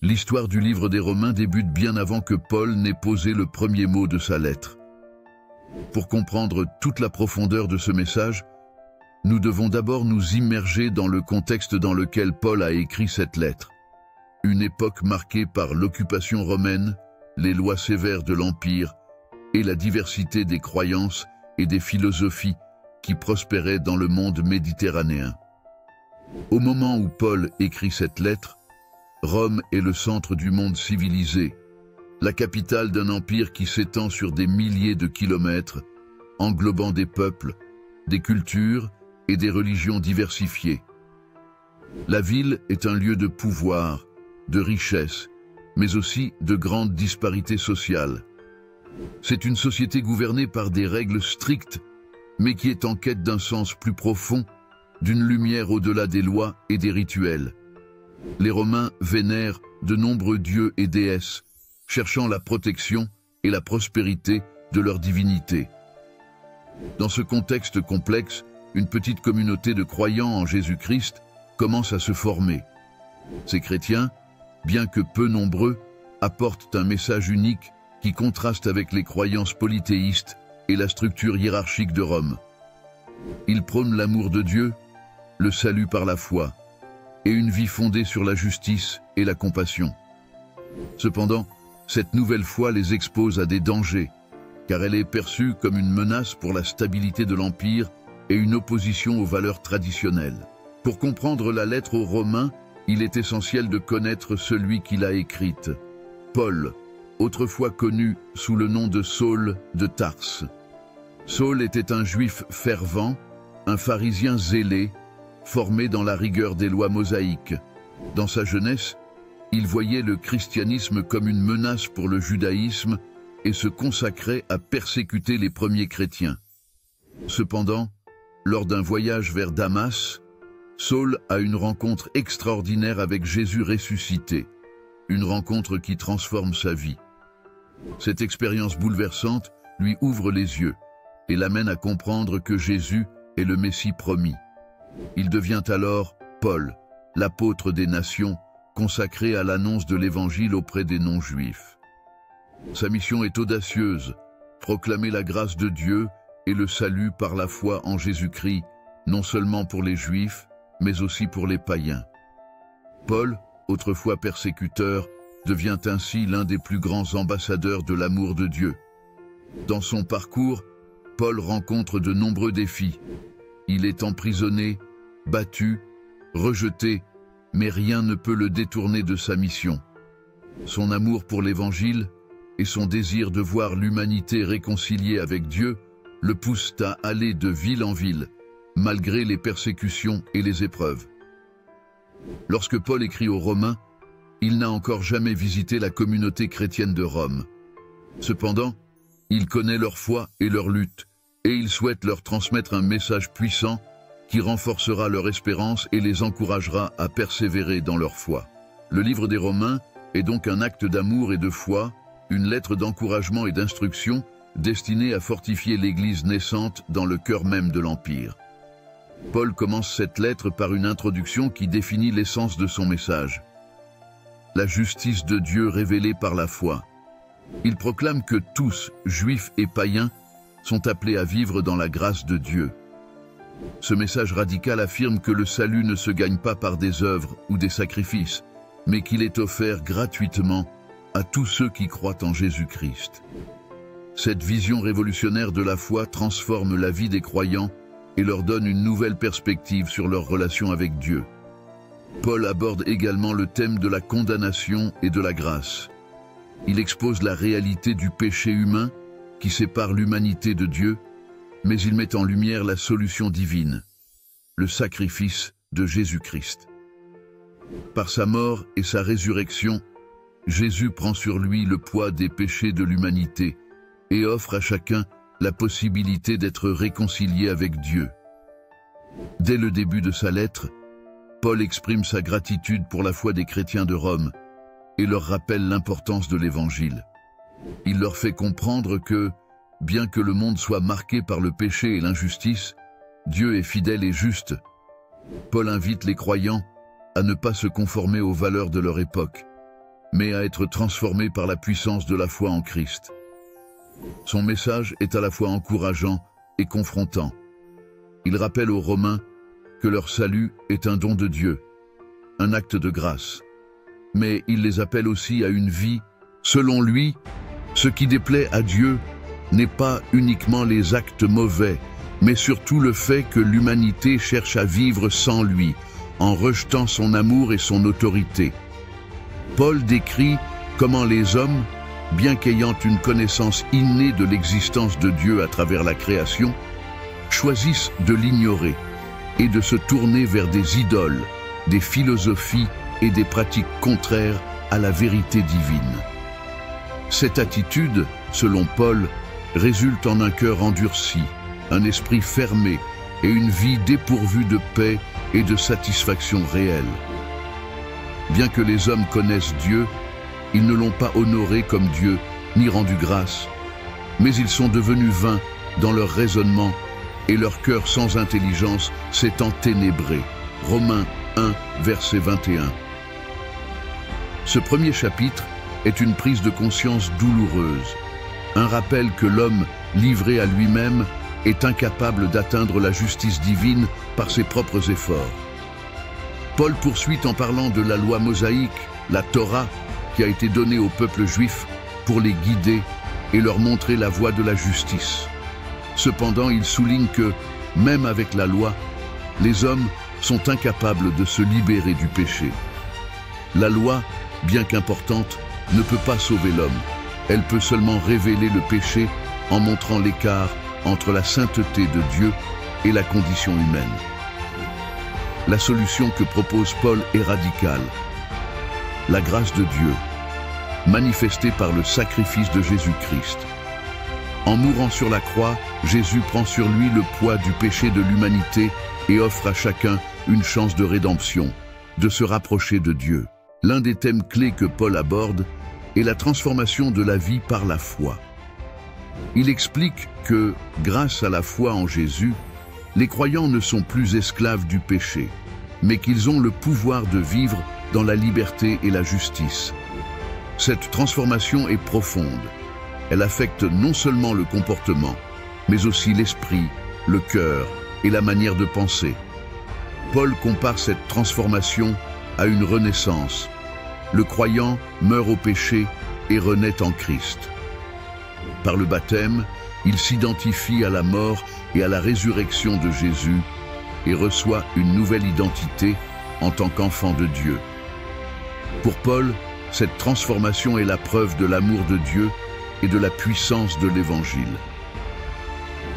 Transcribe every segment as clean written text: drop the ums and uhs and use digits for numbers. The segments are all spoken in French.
L'histoire du livre des Romains débute bien avant que Paul n'ait posé le premier mot de sa lettre. Pour comprendre toute la profondeur de ce message, nous devons d'abord nous immerger dans le contexte dans lequel Paul a écrit cette lettre. Une époque marquée par l'occupation romaine, les lois sévères de l'Empire et la diversité des croyances et des philosophies qui prospéraient dans le monde méditerranéen. Au moment où Paul écrit cette lettre, Rome est le centre du monde civilisé, la capitale d'un empire qui s'étend sur des milliers de kilomètres, englobant des peuples, des cultures et des religions diversifiées. La ville est un lieu de pouvoir, de richesse, mais aussi de grandes disparités sociales. C'est une société gouvernée par des règles strictes, mais qui est en quête d'un sens plus profond, d'une lumière au-delà des lois et des rituels. Les Romains vénèrent de nombreux dieux et déesses, cherchant la protection et la prospérité de leur divinité. Dans ce contexte complexe, une petite communauté de croyants en Jésus-Christ commence à se former. Ces chrétiens, bien que peu nombreux, apportent un message unique qui contraste avec les croyances polythéistes et la structure hiérarchique de Rome. Ils prônent l'amour de Dieu, le salut par la foi, et une vie fondée sur la justice et la compassion. Cependant, cette nouvelle foi les expose à des dangers, car elle est perçue comme une menace pour la stabilité de l'Empire et une opposition aux valeurs traditionnelles. Pour comprendre la lettre aux Romains, il est essentiel de connaître celui qui l'a écrite, Paul, autrefois connu sous le nom de Saul de Tarse. Saul était un juif fervent, un pharisien zélé, formé dans la rigueur des lois mosaïques. Dans sa jeunesse, il voyait le christianisme comme une menace pour le judaïsme et se consacrait à persécuter les premiers chrétiens. Cependant, lors d'un voyage vers Damas, Saul a une rencontre extraordinaire avec Jésus ressuscité, une rencontre qui transforme sa vie. Cette expérience bouleversante lui ouvre les yeux et l'amène à comprendre que Jésus est le Messie promis. Il devient alors Paul, l'apôtre des nations, consacré à l'annonce de l'Évangile auprès des non-juifs. Sa mission est audacieuse, proclamer la grâce de Dieu et le salut par la foi en Jésus-Christ, non seulement pour les Juifs, mais aussi pour les païens. Paul, autrefois persécuteur, devient ainsi l'un des plus grands ambassadeurs de l'amour de Dieu. Dans son parcours, Paul rencontre de nombreux défis. Il est emprisonné, battu, rejeté, mais rien ne peut le détourner de sa mission. Son amour pour l'Évangile et son désir de voir l'humanité réconciliée avec Dieu le poussent à aller de ville en ville, malgré les persécutions et les épreuves. Lorsque Paul écrit aux Romains, il n'a encore jamais visité la communauté chrétienne de Rome. Cependant, il connaît leur foi et leur lutte, et il souhaite leur transmettre un message puissant qui renforcera leur espérance et les encouragera à persévérer dans leur foi. Le livre des Romains est donc un acte d'amour et de foi, une lettre d'encouragement et d'instruction destinée à fortifier l'Église naissante dans le cœur même de l'Empire. Paul commence cette lettre par une introduction qui définit l'essence de son message. La justice de Dieu révélée par la foi. Il proclame que tous, juifs et païens, sont appelés à vivre dans la grâce de Dieu. Ce message radical affirme que le salut ne se gagne pas par des œuvres ou des sacrifices, mais qu'il est offert gratuitement à tous ceux qui croient en Jésus-Christ. Cette vision révolutionnaire de la foi transforme la vie des croyants et leur donne une nouvelle perspective sur leur relation avec Dieu. Paul aborde également le thème de la condamnation et de la grâce. Il expose la réalité du péché humain qui sépare l'humanité de Dieu, mais il met en lumière la solution divine, le sacrifice de Jésus-Christ. Par sa mort et sa résurrection, Jésus prend sur lui le poids des péchés de l'humanité et offre à chacun la possibilité d'être réconcilié avec Dieu. Dès le début de sa lettre, Paul exprime sa gratitude pour la foi des chrétiens de Rome et leur rappelle l'importance de l'Évangile. Il leur fait comprendre que, bien que le monde soit marqué par le péché et l'injustice, Dieu est fidèle et juste. Paul invite les croyants à ne pas se conformer aux valeurs de leur époque, mais à être transformés par la puissance de la foi en Christ. Son message est à la fois encourageant et confrontant. Il rappelle aux Romains que leur salut est un don de Dieu, un acte de grâce. Mais il les appelle aussi à une vie. Selon lui, ce qui déplaît à Dieu n'est pas uniquement les actes mauvais, mais surtout le fait que l'humanité cherche à vivre sans lui, en rejetant son amour et son autorité. Paul décrit comment les hommes, bien qu'ayant une connaissance innée de l'existence de Dieu à travers la création, choisissent de l'ignorer et de se tourner vers des idoles, des philosophies et des pratiques contraires à la vérité divine. Cette attitude, selon Paul, résulte en un cœur endurci, un esprit fermé et une vie dépourvue de paix et de satisfaction réelle. Bien que les hommes connaissent Dieu, ils ne l'ont pas honoré comme Dieu, ni rendu grâce, mais ils sont devenus vains dans leur raisonnement et leur cœur sans intelligence s'est enténébré. Romains 1, verset 21. Ce premier chapitre est une prise de conscience douloureuse, un rappel que l'homme, livré à lui-même, est incapable d'atteindre la justice divine par ses propres efforts. Paul poursuit en parlant de la loi mosaïque, la Torah, qui a été donnée au peuple juif pour les guider et leur montrer la voie de la justice. Cependant, il souligne que, même avec la loi, les hommes sont incapables de se libérer du péché. La loi, bien qu'importante, ne peut pas sauver l'homme. Elle peut seulement révéler le péché en montrant l'écart entre la sainteté de Dieu et la condition humaine. La solution que propose Paul est radicale. La grâce de Dieu, manifestée par le sacrifice de Jésus-Christ. En mourant sur la croix, Jésus prend sur lui le poids du péché de l'humanité et offre à chacun une chance de rédemption, de se rapprocher de Dieu. L'un des thèmes clés que Paul aborde est la transformation de la vie par la foi. Il explique que, grâce à la foi en Jésus, les croyants ne sont plus esclaves du péché, mais qu'ils ont le pouvoir de vivre dans la liberté et la justice. Cette transformation est profonde. Elle affecte non seulement le comportement, mais aussi l'esprit, le cœur et la manière de penser. Paul compare cette transformation à une renaissance. Le croyant meurt au péché et renaît en Christ. Par le baptême, il s'identifie à la mort et à la résurrection de Jésus et reçoit une nouvelle identité en tant qu'enfant de Dieu. Pour Paul, cette transformation est la preuve de l'amour de Dieu et de la puissance de l'Évangile.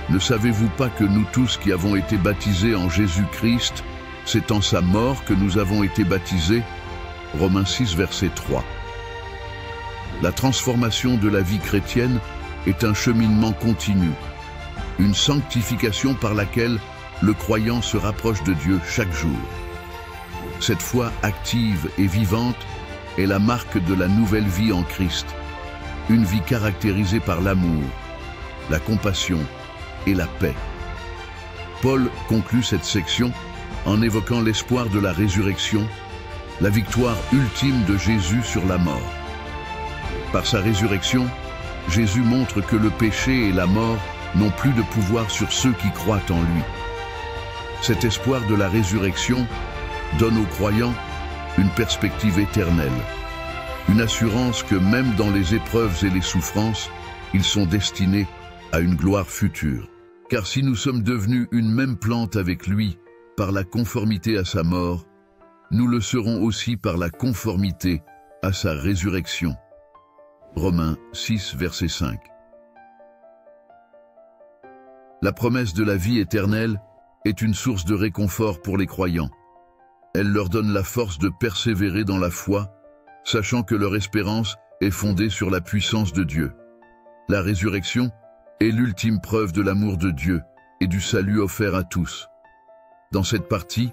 Ne savez-vous pas que nous tous qui avons été baptisés en Jésus-Christ, c'est en sa mort que nous avons été baptisés? Romains 6, verset 3. La transformation de la vie chrétienne est un cheminement continu, une sanctification par laquelle le croyant se rapproche de Dieu chaque jour. Cette foi active et vivante est la marque de la nouvelle vie en Christ, une vie caractérisée par l'amour, la compassion et la paix. Paul conclut cette section en évoquant l'espoir de la résurrection, la victoire ultime de Jésus sur la mort. Par sa résurrection, Jésus montre que le péché et la mort n'ont plus de pouvoir sur ceux qui croient en lui. Cet espoir de la résurrection donne aux croyants une perspective éternelle, une assurance que même dans les épreuves et les souffrances, ils sont destinés à une gloire future. Car si nous sommes devenus une même plante avec lui par la conformité à sa mort, nous le serons aussi par la conformité à sa résurrection. Romains 6, verset 5. La promesse de la vie éternelle est une source de réconfort pour les croyants. Elle leur donne la force de persévérer dans la foi, sachant que leur espérance est fondée sur la puissance de Dieu. La résurrection est l'ultime preuve de l'amour de Dieu et du salut offert à tous. Dans cette partie,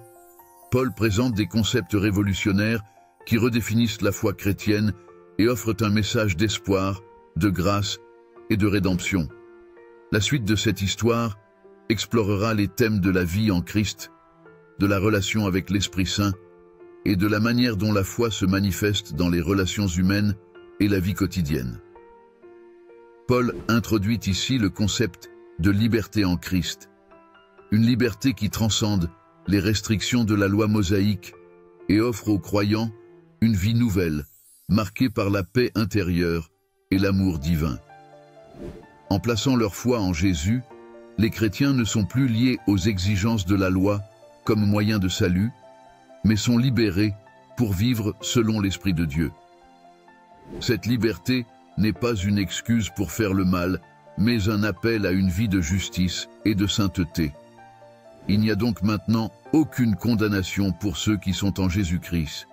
Paul présente des concepts révolutionnaires qui redéfinissent la foi chrétienne et offrent un message d'espoir, de grâce et de rédemption. La suite de cette histoire explorera les thèmes de la vie en Christ, de la relation avec l'Esprit Saint et de la manière dont la foi se manifeste dans les relations humaines et la vie quotidienne. Paul introduit ici le concept de liberté en Christ, une liberté qui transcende les restrictions de la loi mosaïque et offre aux croyants une vie nouvelle, marquée par la paix intérieure et l'amour divin. En plaçant leur foi en Jésus, les chrétiens ne sont plus liés aux exigences de la loi comme moyen de salut, mais sont libérés pour vivre selon l'Esprit de Dieu. Cette liberté n'est pas une excuse pour faire le mal, mais un appel à une vie de justice et de sainteté. Il n'y a donc maintenant aucune condamnation pour ceux qui sont en Jésus-Christ,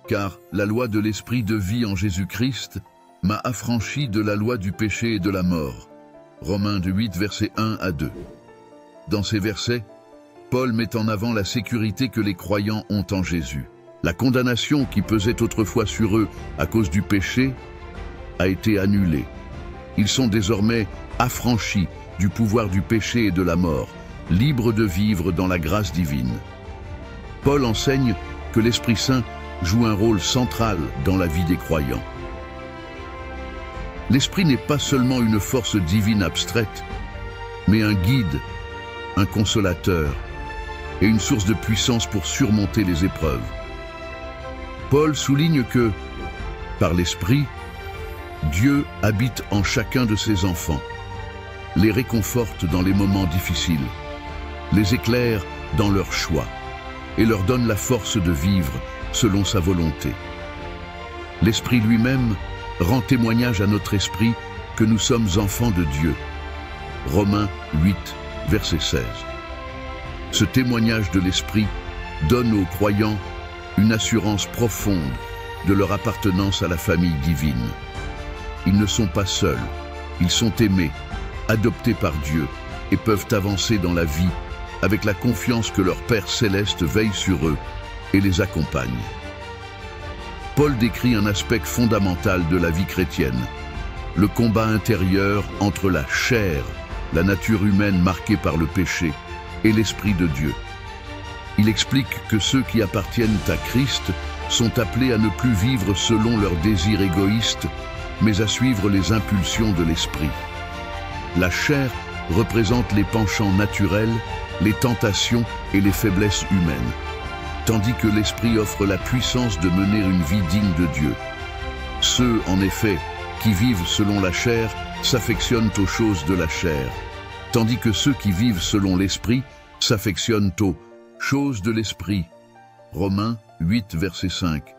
car la loi de l'Esprit de vie en Jésus-Christ m'a affranchi de la loi du péché et de la mort. Romains 8, versets 1 à 2. Dans ces versets, Paul met en avant la sécurité que les croyants ont en Jésus. La condamnation qui pesait autrefois sur eux à cause du péché a été annulée. Ils sont désormais affranchis du pouvoir du péché et de la mort, libres de vivre dans la grâce divine. Paul enseigne que l'Esprit Saint joue un rôle central dans la vie des croyants. L'Esprit n'est pas seulement une force divine abstraite, mais un guide, un consolateur et une source de puissance pour surmonter les épreuves. Paul souligne que, par l'Esprit, Dieu habite en chacun de ses enfants, les réconforte dans les moments difficiles, les éclaire dans leurs choix et leur donne la force de vivre selon sa volonté. L'Esprit lui-même rend témoignage à notre esprit que nous sommes enfants de Dieu. Romains 8, verset 16. Ce témoignage de l'Esprit donne aux croyants une assurance profonde de leur appartenance à la famille divine. Ils ne sont pas seuls, ils sont aimés, adoptés par Dieu et peuvent avancer dans la vie avec la confiance que leur Père céleste veille sur eux et les accompagne. Paul décrit un aspect fondamental de la vie chrétienne, le combat intérieur entre la chair, la nature humaine marquée par le péché, et l'Esprit de Dieu. Il explique que ceux qui appartiennent à Christ sont appelés à ne plus vivre selon leurs désirs égoïstes, mais à suivre les impulsions de l'Esprit. La chair représente les penchants naturels, les tentations et les faiblesses humaines, tandis que l'Esprit offre la puissance de mener une vie digne de Dieu. Ceux, en effet, qui vivent selon la chair s'affectionnent aux choses de la chair, tandis que ceux qui vivent selon l'Esprit s'affectionnent aux choses de l'Esprit. Romains 8, verset 5.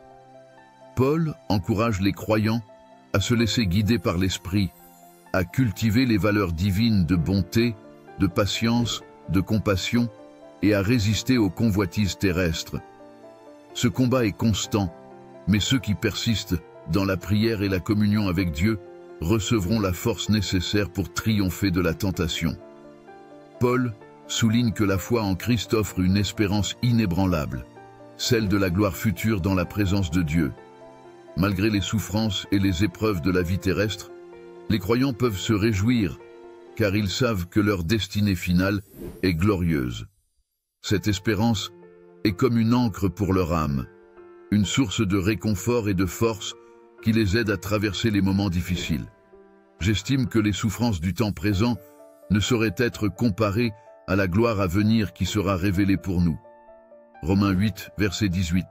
Paul encourage les croyants à se laisser guider par l'Esprit, à cultiver les valeurs divines de bonté, de patience, de compassion et à résister aux convoitises terrestres. Ce combat est constant, mais ceux qui persistent dans la prière et la communion avec Dieu recevront la force nécessaire pour triompher de la tentation. Paul souligne que la foi en Christ offre une espérance inébranlable, celle de la gloire future dans la présence de Dieu. Malgré les souffrances et les épreuves de la vie terrestre, les croyants peuvent se réjouir, car ils savent que leur destinée finale est glorieuse. Cette espérance est comme une ancre pour leur âme, une source de réconfort et de force qui les aide à traverser les moments difficiles. J'estime que les souffrances du temps présent ne sauraient être comparées à la gloire à venir qui sera révélée pour nous. Romains 8, verset 18.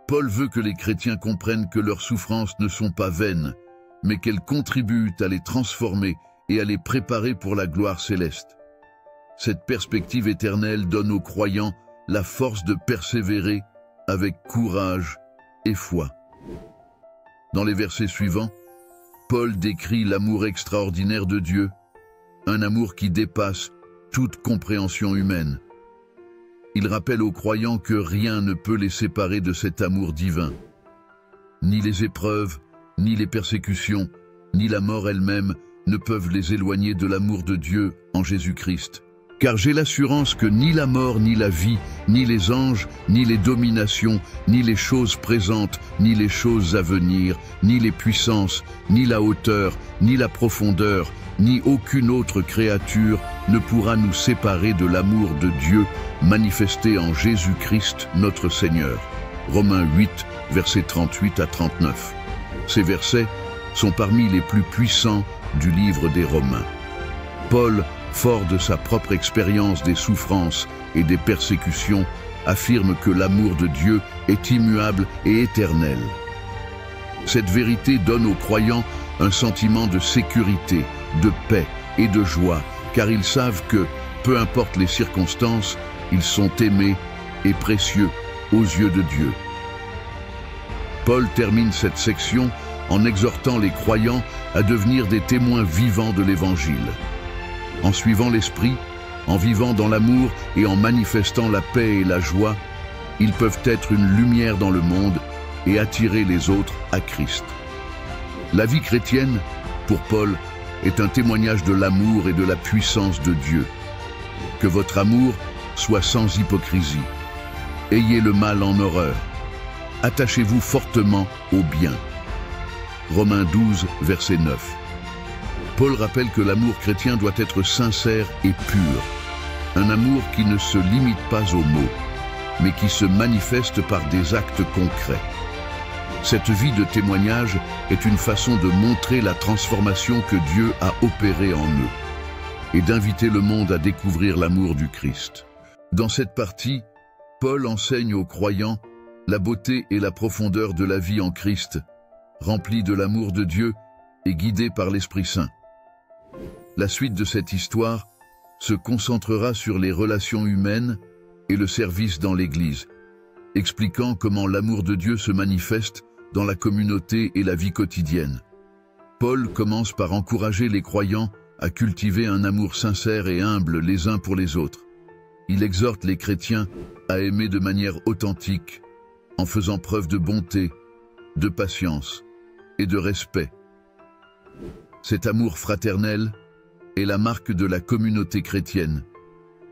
Paul veut que les chrétiens comprennent que leurs souffrances ne sont pas vaines, mais qu'elles contribuent à les transformer et à les préparer pour la gloire céleste. Cette perspective éternelle donne aux croyants la force de persévérer avec courage et foi. Dans les versets suivants, Paul décrit l'amour extraordinaire de Dieu, un amour qui dépasse toute compréhension humaine. Il rappelle aux croyants que rien ne peut les séparer de cet amour divin. Ni les épreuves, ni les persécutions, ni la mort elle-même ne peuvent les éloigner de l'amour de Dieu en Jésus-Christ. Car j'ai l'assurance que ni la mort, ni la vie, ni les anges, ni les dominations, ni les choses présentes, ni les choses à venir, ni les puissances, ni la hauteur, ni la profondeur, ni aucune autre créature ne pourra nous séparer de l'amour de Dieu manifesté en Jésus-Christ notre Seigneur. Romains 8, versets 38 à 39. Ces versets sont parmi les plus puissants du livre des Romains. Paul, fort de sa propre expérience des souffrances et des persécutions, affirme que l'amour de Dieu est immuable et éternel. Cette vérité donne aux croyants un sentiment de sécurité, de paix et de joie, car ils savent que, peu importe les circonstances, ils sont aimés et précieux aux yeux de Dieu. Paul termine cette section en exhortant les croyants à devenir des témoins vivants de l'Évangile. En suivant l'Esprit, en vivant dans l'amour et en manifestant la paix et la joie, ils peuvent être une lumière dans le monde et attirer les autres à Christ. La vie chrétienne, pour Paul, est un témoignage de l'amour et de la puissance de Dieu. Que votre amour soit sans hypocrisie. Ayez le mal en horreur. Attachez-vous fortement au bien. Romains 12, verset 9. Paul rappelle que l'amour chrétien doit être sincère et pur. Un amour qui ne se limite pas aux mots, mais qui se manifeste par des actes concrets. Cette vie de témoignage est une façon de montrer la transformation que Dieu a opérée en eux et d'inviter le monde à découvrir l'amour du Christ. Dans cette partie, Paul enseigne aux croyants la beauté et la profondeur de la vie en Christ, remplie de l'amour de Dieu et guidée par l'Esprit Saint. La suite de cette histoire se concentrera sur les relations humaines et le service dans l'Église, expliquant comment l'amour de Dieu se manifeste dans la communauté et la vie quotidienne. Paul commence par encourager les croyants à cultiver un amour sincère et humble les uns pour les autres. Il exhorte les chrétiens à aimer de manière authentique, en faisant preuve de bonté, de patience et de respect. Cet amour fraternel est la marque de la communauté chrétienne,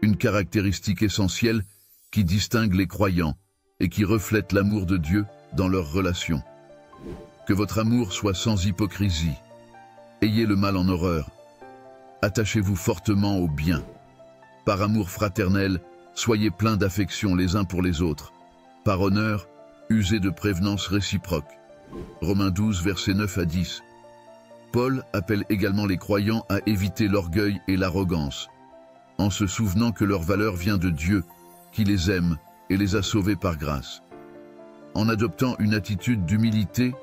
une caractéristique essentielle qui distingue les croyants et qui reflète l'amour de Dieu dans leurs relations. Que votre amour soit sans hypocrisie. Ayez le mal en horreur. Attachez-vous fortement au bien. Par amour fraternel, soyez pleins d'affection les uns pour les autres. Par honneur, usez de prévenance réciproque. Romains 12, versets 9 à 10. Paul appelle également les croyants à éviter l'orgueil et l'arrogance, en se souvenant que leur valeur vient de Dieu, qui les aime et les a sauvés par grâce. En adoptant une attitude d'humilité,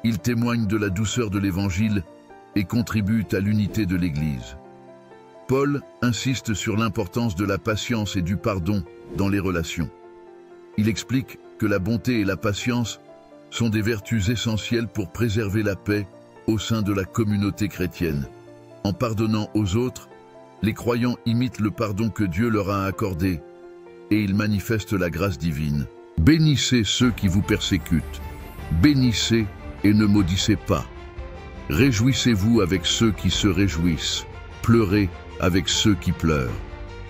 ils témoignent de la douceur de l'Évangile et contribuent à l'unité de l'Église. Paul insiste sur l'importance de la patience et du pardon dans les relations. Il explique que la bonté et la patience sont des vertus essentielles pour préserver la paix au sein de la communauté chrétienne. En pardonnant aux autres, les croyants imitent le pardon que Dieu leur a accordé et ils manifestent la grâce divine. Bénissez ceux qui vous persécutent. Bénissez et ne maudissez pas. Réjouissez-vous avec ceux qui se réjouissent. Pleurez avec ceux qui pleurent.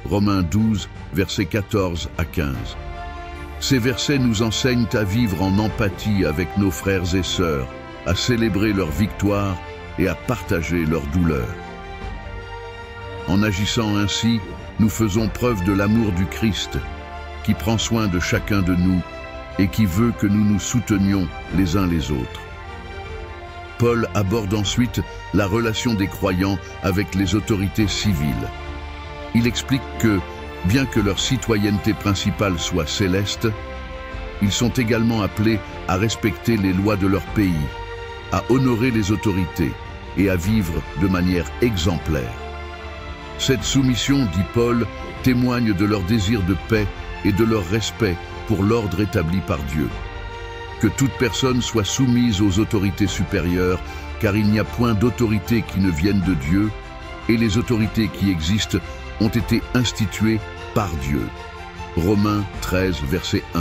Romains 12, versets 14 à 15. Ces versets nous enseignent à vivre en empathie avec nos frères et sœurs, à célébrer leur victoire et à partager leur douleur. En agissant ainsi, nous faisons preuve de l'amour du Christ, qui prend soin de chacun de nous et qui veut que nous nous soutenions les uns les autres. Paul aborde ensuite la relation des croyants avec les autorités civiles. Il explique que, bien que leur citoyenneté principale soit céleste, ils sont également appelés à respecter les lois de leur pays, à honorer les autorités et à vivre de manière exemplaire. Cette soumission, dit Paul, témoigne de leur désir de paix et de leur respect pour l'ordre établi par Dieu. Que toute personne soit soumise aux autorités supérieures, car il n'y a point d'autorité qui ne vienne de Dieu, et les autorités qui existent ont été instituées par Dieu. Romains 13, verset 1.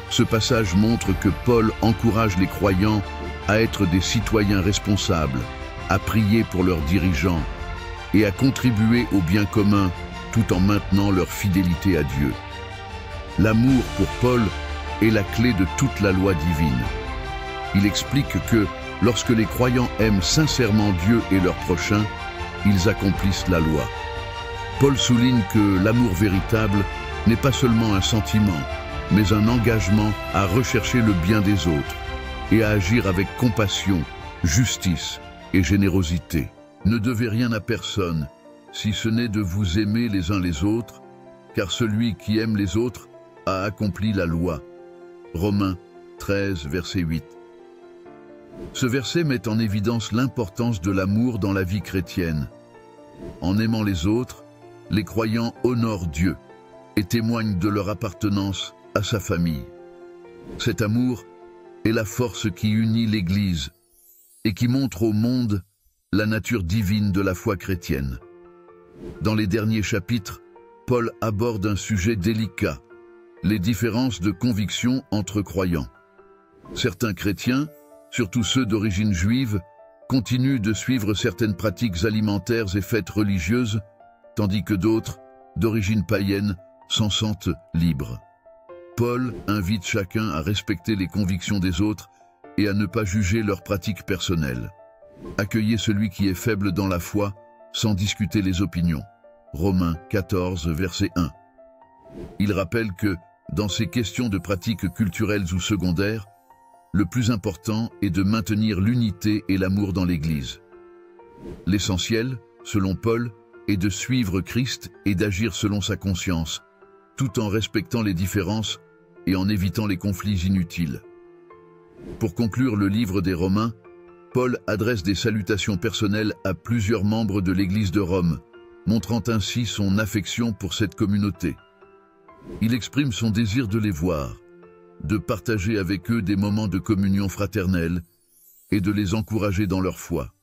Ce passage montre que Paul encourage les croyants à être des citoyens responsables, à prier pour leurs dirigeants et à contribuer au bien commun tout en maintenant leur fidélité à Dieu. L'amour pour Paul est la clé de toute la loi divine. Il explique que lorsque les croyants aiment sincèrement Dieu et leur prochain, ils accomplissent la loi. Paul souligne que l'amour véritable n'est pas seulement un sentiment, mais un engagement à rechercher le bien des autres et à agir avec compassion, justice et générosité. Ne devez rien à personne, si ce n'est de vous aimer les uns les autres, car celui qui aime les autres a accompli la loi. Romains 13, verset 8. Ce verset met en évidence l'importance de l'amour dans la vie chrétienne. En aimant les autres, les croyants honorent Dieu et témoignent de leur appartenance à sa famille. Cet amour est la force qui unit l'Église et qui montre au monde la nature divine de la foi chrétienne. Dans les derniers chapitres, Paul aborde un sujet délicat, les différences de conviction entre croyants. Certains chrétiens, surtout ceux d'origine juive, continuent de suivre certaines pratiques alimentaires et fêtes religieuses, tandis que d'autres, d'origine païenne, s'en sentent libres. Paul invite chacun à respecter les convictions des autres et à ne pas juger leurs pratiques personnelles. Accueillez celui qui est faible dans la foi, sans discuter les opinions. Romains 14, verset 1. Il rappelle que, dans ces questions de pratiques culturelles ou secondaires, le plus important est de maintenir l'unité et l'amour dans l'Église. L'essentiel, selon Paul, est de suivre Christ et d'agir selon sa conscience, tout en respectant les différences et en évitant les conflits inutiles. Pour conclure le livre des Romains, Paul adresse des salutations personnelles à plusieurs membres de l'Église de Rome, montrant ainsi son affection pour cette communauté. Il exprime son désir de les voir, de partager avec eux des moments de communion fraternelle et de les encourager dans leur foi.